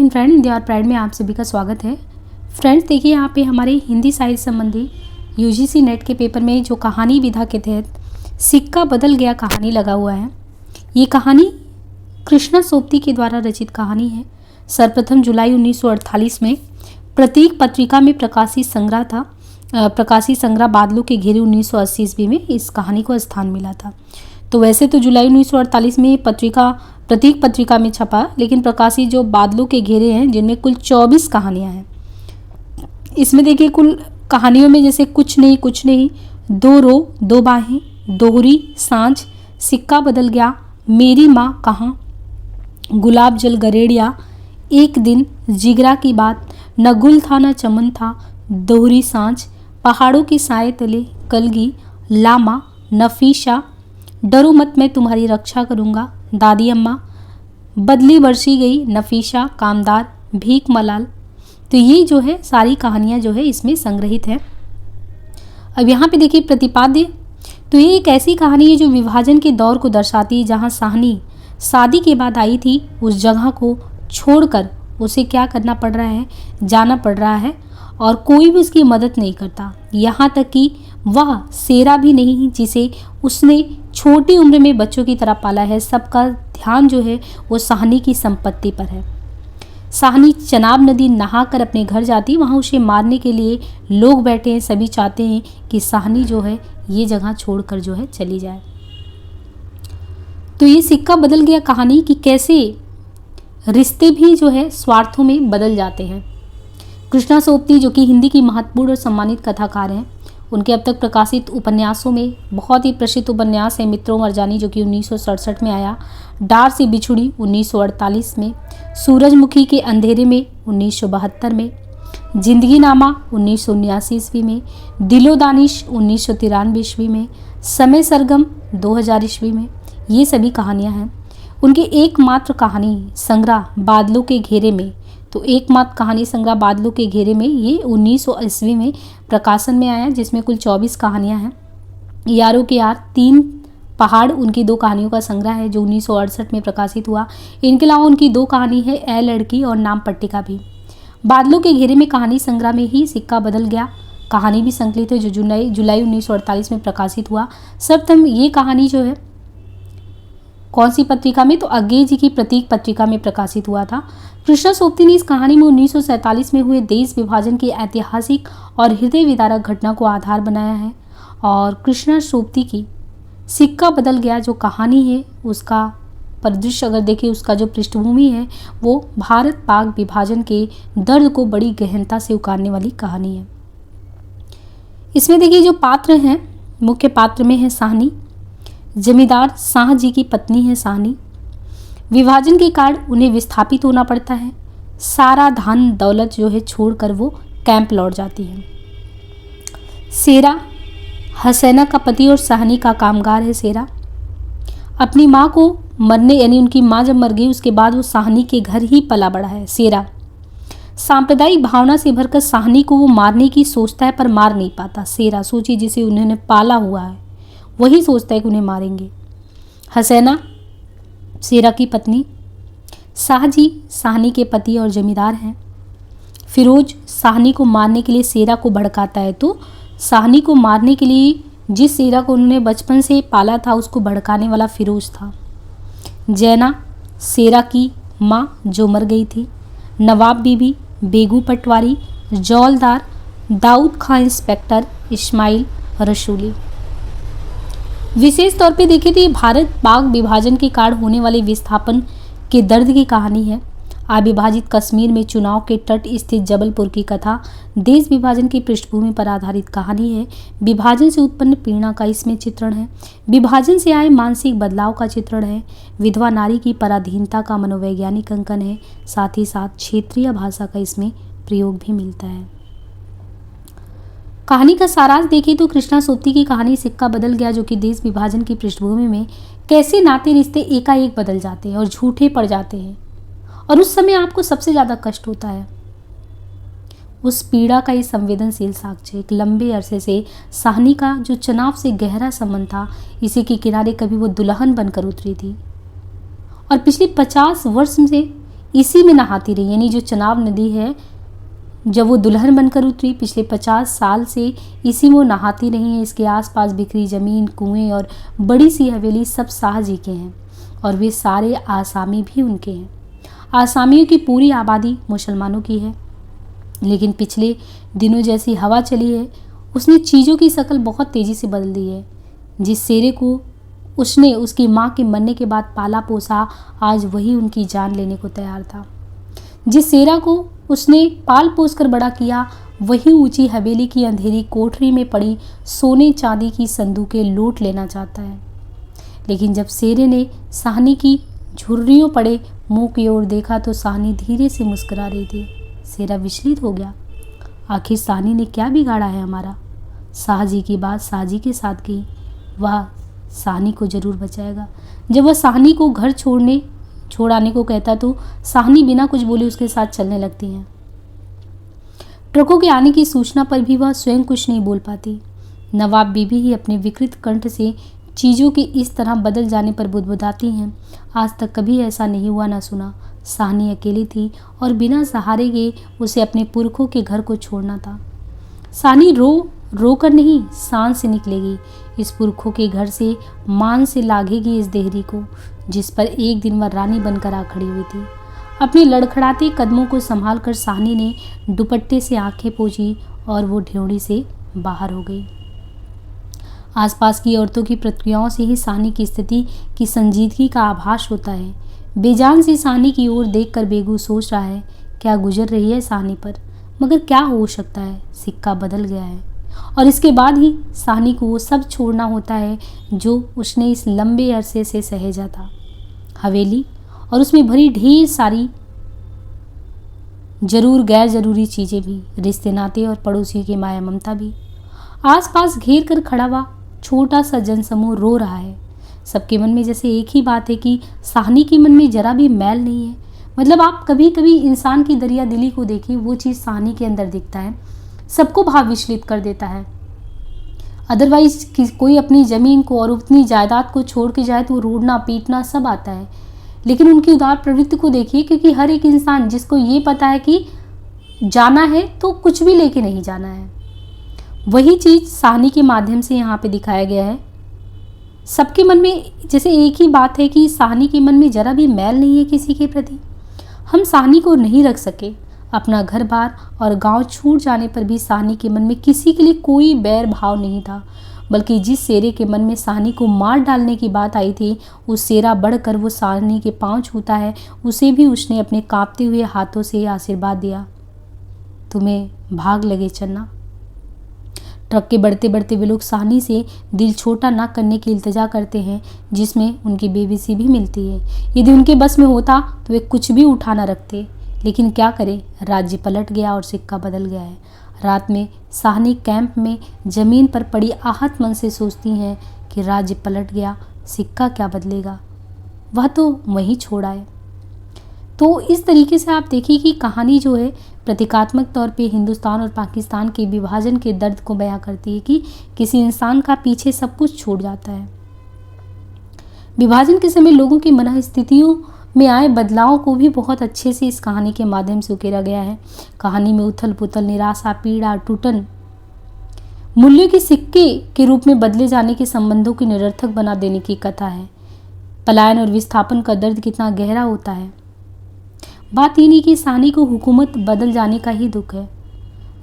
Morning friend, India और pride में आप सभी का स्वागत है। फ्रेंड्स देखिए, यहाँ पे हमारे हिंदी साहित्य संबंधी यूजीसी नेट के पेपर में जो कहानी विधा के तहत सिक्का बदल गया कहानी लगा हुआ है। ये कहानी कृष्णा सोबती के द्वारा रचित कहानी है। सर्वप्रथम जुलाई 1948 में प्रतीक पत्रिका में प्रकाशित संग्रह बादलों के घेरे 1980 ईस्वी में इस कहानी को स्थान मिला था। तो वैसे तो जुलाई 1948 में प्रतीक पत्रिका में छपा, लेकिन प्रकाशित जो बादलों के घेरे हैं जिनमें कुल 24 कहानियां हैं। इसमें देखिए कुल कहानियों में जैसे कुछ नहीं, दो रो दो बाहें, दोहरी सांझ, सिक्का बदल गया, मेरी माँ कहाँ, गुलाब जल गरेड़िया, एक दिन, जिगरा की बात, न गुल था न चमन था, दोहरी सांझ, पहाड़ों की साए तले, कलगी, लामा, नफीशा, डरो मत मैं तुम्हारी रक्षा करूँगा, दादी अम्मा, बदली बरसी गई, नफीशा, कामदार, भीख मलाल। तो ये जो है सारी कहानियाँ जो है इसमें संग्रहित है। अब यहाँ पे देखिए प्रतिपाद्य, तो ये एक ऐसी कहानी है जो विभाजन के दौर को दर्शाती है, जहाँ साहनी शादी के बाद आई थी, उस जगह को छोड़कर उसे क्या करना पड़ रहा है, जाना पड़ रहा है, और कोई भी उसकी मदद नहीं करता। यहाँ तक कि वह सेरा भी नहीं जिसे उसने छोटी उम्र में बच्चों की तरह पाला है। सबका ध्यान जो है वो साहनी की संपत्ति पर है। साहनी चनाब नदी नहाकर अपने घर जाती, वहाँ उसे मारने के लिए लोग बैठे हैं। सभी चाहते हैं कि साहनी जो है ये जगह छोड़कर जो है चली जाए। तो ये सिक्का बदल गया कहानी कि कैसे रिश्ते भी जो है स्वार्थों में बदल जाते हैं। कृष्णा सोबती जो कि हिंदी की महत्वपूर्ण और सम्मानित कथाकार हैं, उनके अब तक प्रकाशित उपन्यासों में बहुत ही प्रसिद्ध उपन्यास है मित्रों मरजानी जो कि 1967 में आया, डार से बिछुड़ी 1948 में, सूरजमुखी के अंधेरे में 1972 में, जिंदगी नामा 1979 ईस्वी में, दिलो दानिश 1993 ईस्वी में, समय सरगम 2000 ईस्वी में। ये सभी कहानियाँ हैं। उनके एकमात्र कहानी संग्रह बादलों के घेरे में, तो एकमात्र कहानी संग्रह बादलों के घेरे में ये 1900 ईस्वी में प्रकाशन में आया, जिसमें कुल 24 कहानियां हैं। यारों के यार, 3 पहाड़ उनकी 2 कहानियों का संग्रह है जो 1968 में प्रकाशित हुआ। इनके अलावा उनकी 2 कहानी है ए लड़की और नाम पट्टिका भी। बादलों के घेरे में कहानी संग्रह में ही सिक्का बदल गया कहानी भी संकलित है, जो जुलाई 1948 में प्रकाशित हुआ। सर्वप्रथम ये कहानी जो है कौन सी पत्रिका में, तो अज्ञे जी की प्रतीक पत्रिका में प्रकाशित हुआ था। कृष्णा सोबती ने इस कहानी में 1947 में हुए देश विभाजन की ऐतिहासिक और हृदय विदारक घटना को आधार बनाया है। और कृष्णा सोबती की सिक्का बदल गया जो कहानी है, उसका परिदृश्य अगर देखिए, उसका जो पृष्ठभूमि है वो भारत पाक विभाजन के दर्द को बड़ी गहनता से उकारने वाली कहानी है। इसमें देखिए जो पात्र हैं, मुख्य पात्र में है साहनी, जमींदार शाह जी की पत्नी है साहनी। विभाजन के कारण उन्हें विस्थापित होना पड़ता है। सारा धन दौलत जो है छोड़कर वो कैंप लौट जाती है। सेरा हसैना का पति और साहनी का कामगार है। सेरा अपनी माँ को मरने, यानी उनकी माँ जब मर गई उसके बाद वो साहनी के घर ही पला बड़ा है। सेरा सांप्रदायिक भावना से भरकर साहनी को वो मारने की सोचता है पर मार नहीं पाता। सेरा सोचिए जिसे उन्होंने पाला हुआ है वही सोचता है कि उन्हें मारेंगे। हसैना सेरा की पत्नी, शाह जी साहनी के पति और जमींदार हैं। फिरोज साहनी को मारने के लिए सेरा को भड़काता है। तो साहनी को मारने के लिए जिस सेरा को उन्होंने बचपन से पाला था उसको भड़काने वाला फिरोज था। जैना सेरा की माँ जो मर गई थी। नवाब बीबी, बेगू पटवारी, जौलदार, दाऊद खां इंस्पेक्टर, इस्माइल रसूली। विशेष तौर पे देखें तो ये भारत पाक विभाजन के कारण होने वाले विस्थापन के दर्द की कहानी है। अविभाजित कश्मीर में चुनाव के तट स्थित जबलपुर की कथा देश विभाजन की पृष्ठभूमि पर आधारित कहानी है। विभाजन से उत्पन्न पीड़ा का इसमें चित्रण है। विभाजन से आए मानसिक बदलाव का चित्रण है। विधवा नारी की पराधीनता का मनोवैज्ञानिक अंकन है। साथ ही साथ क्षेत्रीय भाषा का इसमें प्रयोग भी मिलता है। कहानी का सारांश देखें तो कृष्णा सोबती की कहानी सिक्का बदल गया जो कि देश विभाजन की पृष्ठभूमि में कैसे नाते रिश्ते एकाएक बदल जाते हैं और झूठे पड़ जाते हैं, और उस समय आपको सबसे ज़्यादा कष्ट होता है। उस पीड़ा का ये संवेदनशील साक्ष्य एक लंबे अरसे से साहनी का जो चुनाव से गहरा संबंध था, इसी के किनारे कभी वो दुल्हन बनकर उतरी थी और पिछले 50 वर्ष से इसी में नहाती रही। यानी जो चनाब नदी है, जब वो दुल्हन बनकर उतरी, पिछले 50 साल से इसी में वो नहाती रही हैं। इसके आसपास बिखरी ज़मीन, कुएं और बड़ी सी हवेली सब शाह जी के हैं और वे सारे आसामी भी उनके हैं। आसामियों की पूरी आबादी मुसलमानों की है, लेकिन पिछले दिनों जैसी हवा चली है उसने चीज़ों की शक्ल बहुत तेज़ी से बदल दी है। जिस शेरे को उसने उसकी माँ के मरने के बाद पाला पोसा, आज वही उनकी जान लेने को तैयार था। जिस शेरा को उसने पाल पोस कर बड़ा किया, वही ऊंची हवेली की अंधेरी कोठरी में पड़ी सोने चांदी की संदूकें लूट लेना चाहता है। लेकिन जब शेरे ने साहनी की झुर्रियों पड़े मुंह की ओर देखा तो साहनी धीरे से मुस्कुरा रही थी। शेरा विचलित हो गया। आखिर साहनी ने क्या बिगाड़ा है हमारा? शाह जी की बात शाह जी के साथ की, वह साहनी को जरूर बचाएगा। जब वह साहनी को घर छोड़ आने को कहता तो साहनी बिना कुछ बोले उसके साथ चलने लगती हैं। ट्रकों के आने की सूचना पर भी वह स्वयं कुछ नहीं बोल पाती। नवाब बीबी ही अपने विकृत कंठ से चीज़ों के इस तरह बदल जाने पर बुदबुदाती हैं। आज तक कभी ऐसा नहीं हुआ ना सुना। साहनी अकेली थी और बिना सहारे के उसे अपने पुरखों के घर को छोड़ना था। साहनी रो कर नहीं, शान से निकलेगी। इस पुरखों के घर से मान से लागेगी इस देहरी को, जिस पर एक दिन वह रानी बनकर आ खड़ी हुई थी। अपने लड़खड़ाते कदमों को संभाल कर साहनी ने दुपट्टे से आंखें पोंछी और वो ढ्योड़ी से बाहर हो गई। आसपास की औरतों की प्रतिक्रियाओं से ही साहनी की स्थिति की संजीदगी का आभास होता है। बेजान से साहनी की ओर देखकर बेगू सोच रहा है क्या गुजर रही है साहनी पर, मगर क्या हो सकता है, सिक्का बदल गया है और इसके बाद ही साहनी को वो सब छोड़ना होता है जो उसने इस लंबे अरसे से सहेजा था। हवेली और उसमें भरी ढेर सारी जरूर गैर जरूरी चीज़ें भी, रिश्ते नाते और पड़ोसियों की माया ममता भी। आसपास घेर कर खड़ा हुआ छोटा सा जनसमूह रो रहा है। सबके मन में जैसे एक ही बात है कि साहनी के मन में जरा भी मैल नहीं है। मतलब आप कभी कभी इंसान की दरिया दिली को देखिए, वो चीज़ साहनी के अंदर दिखता है, सबको भाव विचलित कर देता है। अदरवाइज कोई अपनी ज़मीन को और उतनी जायदाद को छोड़ के जाए तो रोडना पीटना सब आता है, लेकिन उनकी उदार प्रवृत्ति को देखिए, क्योंकि हर एक इंसान जिसको ये पता है कि जाना है तो कुछ भी लेके नहीं जाना है, वही चीज़ साहनी के माध्यम से यहाँ पे दिखाया गया है। सबके मन में जैसे एक ही बात है कि साहनी के मन में जरा भी मैल नहीं है किसी के प्रति। हम साहनी को नहीं रख सके। अपना घर बार और गांव छूट जाने पर भी साहनी के मन में किसी के लिए कोई बैर भाव नहीं था, बल्कि जिस शेरे के मन में साहनी को मार डालने की बात आई थी, उस शेरा बढ़कर वो साहनी के पांव छूता है, उसे भी उसने अपने कांपते हुए हाथों से आशीर्वाद दिया, तुम्हें भाग लगे चन्ना। ट्रक के बढ़ते बढ़ते वे लोग साहनी से दिल छोटा ना करने की इल्तिजा करते हैं, जिसमें उनकी बेबसी भी मिलती है। यदि उनके बस में होता तो वे कुछ भी उठा ना रखते, लेकिन क्या करें, राज्य पलट गया और सिक्का बदल गया है। रात में साहनी कैंप में जमीन पर पड़ी आहत मन से सोचती हैं कि राज्य पलट गया, सिक्का क्या बदलेगा, वह तो वहीं छोड़ा है। तो इस तरीके से आप देखिए कि कहानी जो है प्रतीकात्मक तौर पे हिंदुस्तान और पाकिस्तान के विभाजन के दर्द को बयां करती है कि किसी इंसान का पीछे सब कुछ छूट जाता है। विभाजन के समय लोगों की मन स्थितियों में आए बदलाव को भी बहुत अच्छे से इस कहानी के माध्यम से उकेरा गया है। कहानी में उथल पुथल, निराशा, पीड़ा, टूटन, मूल्यों के सिक्के के रूप में बदले जाने के संबंधों को निरर्थक बना देने की कथा है। पलायन और विस्थापन का दर्द कितना गहरा होता है। बात ये नहीं कि साहनी को हुकूमत बदल जाने का ही दुख है,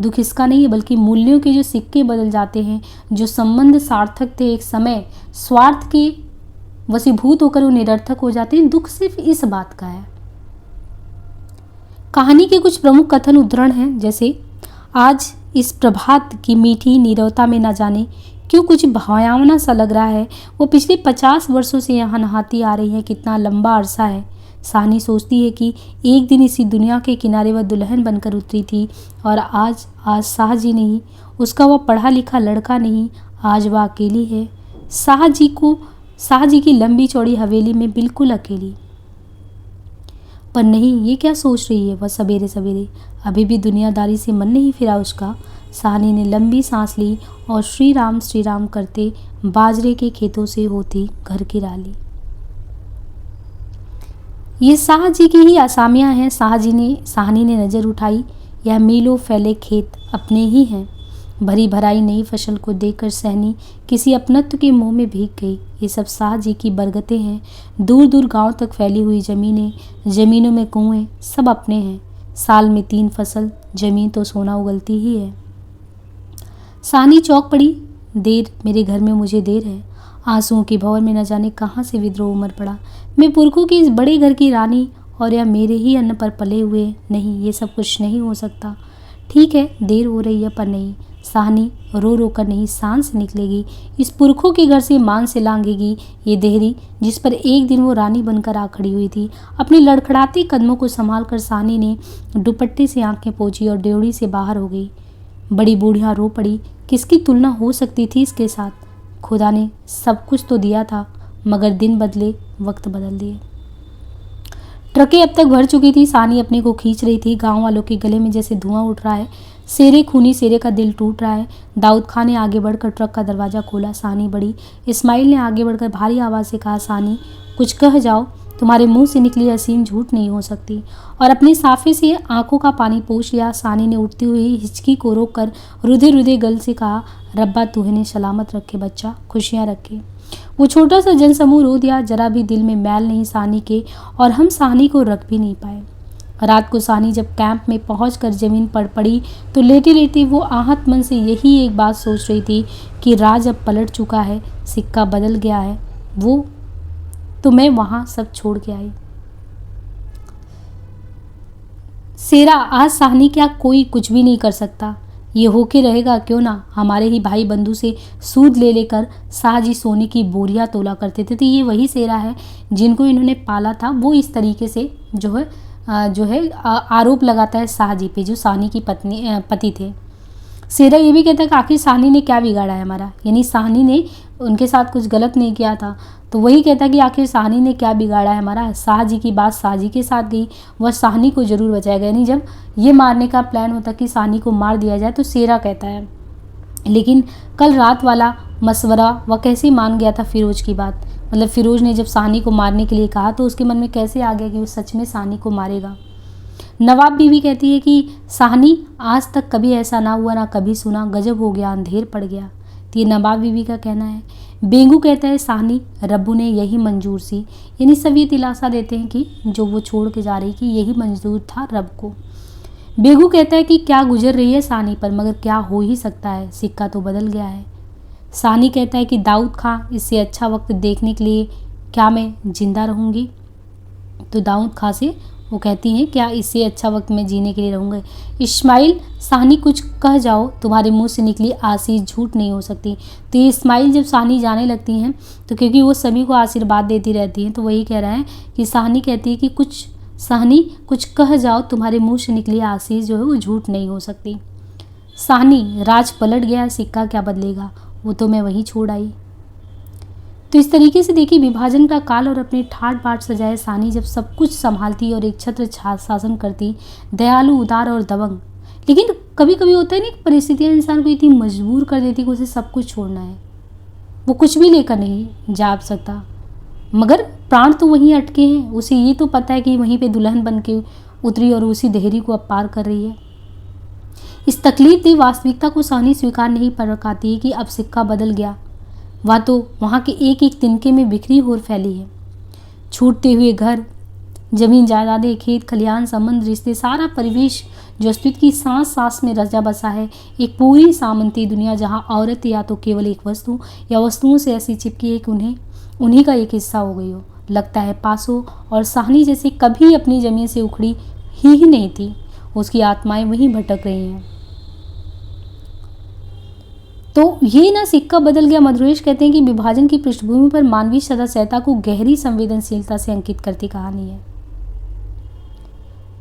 दुख इसका नहीं है, बल्कि मूल्यों के जो सिक्के बदल जाते हैं, जो संबंध सार्थक थे एक समय स्वार्थ के वशीभूत होकर वो निरर्थक हो जाते हैं, दुख सिर्फ इस बात का है। कहानी के कुछ प्रमुख कथन उद्धरण हैं, जैसे आज इस प्रभात की मीठी नीरवता में न जाने क्यों कुछ भयावना सा लग रहा है। वो पिछले 50 वर्षों से यहाँ नहाती आ रही है, कितना लंबा अरसा है। साहनी सोचती है कि एक दिन इसी दुनिया के किनारे वह दुल्हन बनकर उतरी थी और आज शाह जी नहीं, उसका वह पढ़ा लिखा लड़का नहीं, आज वह अकेली है, शाह जी की लंबी चौड़ी हवेली में बिल्कुल अकेली। पर नहीं, ये क्या सोच रही है वह सवेरे सवेरे, अभी भी दुनियादारी से मन नहीं फिरा उसका। साहनी ने लंबी सांस ली और श्री राम करते बाजरे के खेतों से होती घर की राली। ये शाह जी की ही असामियाँ हैं। साहनी ने नज़र उठाई, यह मीलों फैले खेत अपने ही हैं। भरी भराई नई फसल को देखकर सहनी किसी अपनत्व के मोह में भीग गई। ये सब शाह जी की बरगतें हैं। दूर दूर गांव तक फैली हुई ज़मीनें, ज़मीनों में कुएं, सब अपने हैं। साल में 3 फसल, ज़मीन तो सोना उगलती ही है। साहनी चौंक पड़ी। देर, मेरे घर में मुझे देर है। आंसुओं की भंवर में न जाने कहाँ से विद्रोह उमड़ पड़ा। मैं पुरखों की इस बड़े घर की रानी और या मेरे ही अन्न पर पले हुए, नहीं, ये सब कुछ नहीं हो सकता। ठीक है, देर हो रही है पर नहीं, साहनी रो रो कर नहीं, शान से निकलेगी। इस पुरखों के घर से मान से लांघेगी ये देहरी जिस पर एक दिन वो रानी बनकर आ खड़ी हुई थी। अपनी लड़खड़ाते कदमों को संभाल कर साहनी ने दुपट्टे से आंखें पोंछी और ड्योढ़ी से बाहर हो गई। बड़ी बूढ़िया रो पड़ी। किसकी तुलना हो सकती थी इसके साथ? खुदा ने सब कुछ तो दिया था, मगर दिन बदले, वक्त बदल दिए। ट्रकें अब तक भर चुकी थी। साहनी अपने को खींच रही थी। गांव वालों के गले में जैसे धुआं उठ रहा है। खूनी शेरे का दिल टूट रहा है। दाऊद खान ने आगे बढ़कर ट्रक का दरवाज़ा खोला। साहनी बढ़ी। इस्माइल ने आगे बढ़कर भारी आवाज़ से कहा, साहनी कुछ कह जाओ, तुम्हारे मुंह से निकली असीम झूठ नहीं हो सकती। और अपने साफे से आंखों का पानी पोंछ लिया। साहनी ने उठती हुई हिचकी को रोककर रुधे रुधे गल से कहा, रब्बा तुहने सलामत रखे बच्चा, खुशियाँ रखे। वो छोटा सा जनसमूह रो दिया। जरा भी दिल में मैल नहीं साहनी के, और हम साहनी को रख भी नहीं पाए। रात को साहनी जब कैंप में पहुंचकर जमीन पर पड़ी तो लेटे लेटे वो आहत मन से यही एक बात सोच रही थी कि राज अब पलट चुका है, सिक्का बदल गया है। वो तो मैं वहां सब छोड़ के आई। सेरा, आज साहनी क्या कोई कुछ भी नहीं कर सकता। ये होके रहेगा क्यों ना। हमारे ही भाई बंधु से सूद ले लेकर शाह जी सोने की बोरियां तोला करते थे। तो ये वही सेरा है जिनको इन्होंने पाला था। वो इस तरीके से जो है आरोप लगाता है शाह जी पे, जो साहनी की पति थे। सेरा ये भी कहता है कि आखिर साहनी ने क्या बिगाड़ा है हमारा, यानी साहनी ने उनके साथ कुछ गलत नहीं किया था। तो वही कहता है कि आखिर साहनी ने क्या बिगाड़ा है हमारा। शाह जी की बात शाह जी के साथ गई, वह साहनी को जरूर बचाएगा। यानी जब ये मारने का प्लान होता कि साहनी को मार दिया जाए तो सेरा कहता है, लेकिन कल रात वाला मशवरा वह कैसे मान गया था फिरोज की बात। मतलब फिरोज ने जब साहनी को मारने के लिए कहा तो उसके मन में कैसे आ गया कि वो सच में साहनी को मारेगा। नवाब बीवी कहती है कि साहनी आज तक कभी ऐसा ना हुआ, ना कभी सुना, गजब हो गया, अंधेर पड़ गया। तो ये नवाब बीवी का कहना है। बेंगू कहता है साहनी रब्बू ने यही मंजूर सी, यानी सब ये दिलासा देते हैं कि जो वो छोड़ के जा रही कि यही मंजूर था रब को। बेगू कहता है कि क्या गुजर रही है साहनी पर, मगर क्या हो ही सकता है, सिक्का तो बदल गया है। साहनी कहता है कि दाऊद खां, इससे अच्छा वक्त देखने के लिए क्या मैं जिंदा रहूँगी। तो दाऊद खां से वो कहती हैं, क्या इससे अच्छा वक्त मैं जीने के लिए रहूँगा। इस्माइल, साहनी कुछ कह जाओ, तुम्हारे मुंह से निकली आशीष झूठ नहीं हो सकती। तो ये इस्माइल जब साहनी जाने लगती हैं तो क्योंकि वो सभी को आशीर्वाद देती रहती हैं, तो वही कह रहा है कि साहनी कहती है कि साहनी कुछ कह जाओ, तुम्हारे मुंह से निकली आशीष जो है वो झूठ नहीं हो सकती। साहनी, राज पलट गया, सिक्का क्या बदलेगा, वो तो मैं वहीं छोड़ आई। तो इस तरीके से देखिए विभाजन का काल और अपने ठाट बाट सजाए साहनी जब सब कुछ संभालती और एक छत्र शासन करती, दयालु, उदार और दबंग। लेकिन कभी कभी होता है ना, परिस्थितियाँ इंसान को इतनी मजबूर कर देती कि उसे सब कुछ छोड़ना है, वो कुछ भी लेकर नहीं जा सकता, मगर प्राण तो वहीं अटके हैं। उसे ये तो पता है कि वहीं पे दुल्हन बन के उतरी और उसी देहरी को अब पार कर रही है। इस तकलीफदेह वास्तविकता को साहनी स्वीकार नहीं कर पाती है कि अब सिक्का बदल गया। वह तो वहाँ के एक एक तिनके में बिखरी और फैली है। छूटते हुए घर, जमीन जायदादें, खेत खलिहान, संबंध, रिश्ते, सारा परिवेश जो अस्तित्व की सांस सांस में रचा बसा है, एक पूरी सामंती दुनिया जहाँ औरत या तो केवल एक वस्तु या वस्तुओं से ऐसी चिपकी है कि उन्हीं का एक हिस्सा हो गई हो। लगता है पासो और साहनी जैसे कभी अपनी जमीन से उखड़ी ही नहीं थी, उसकी आत्माएं वहीं भटक रही हैं। तो ये ना सिक्का बदल गया। मधुरेश कहते हैं कि विभाजन की पृष्ठभूमि पर मानवीय सदाचारता को गहरी संवेदनशीलता से अंकित करती कहानी है।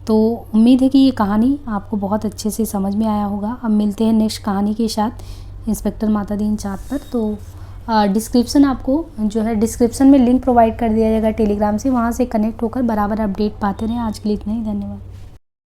तो उम्मीद है कि ये कहानी आपको बहुत अच्छे से समझ में आया होगा। अब मिलते हैं नेक्स्ट कहानी के साथ इंस्पेक्टर मातादीन चाँद पर। तो डिस्क्रिप्शन आपको जो है डिस्क्रिप्शन में लिंक प्रोवाइड कर दिया जाएगा टेलीग्राम से, वहाँ से कनेक्ट होकर बराबर अपडेट पाते रहें। आज के लिए इतना ही, धन्यवाद।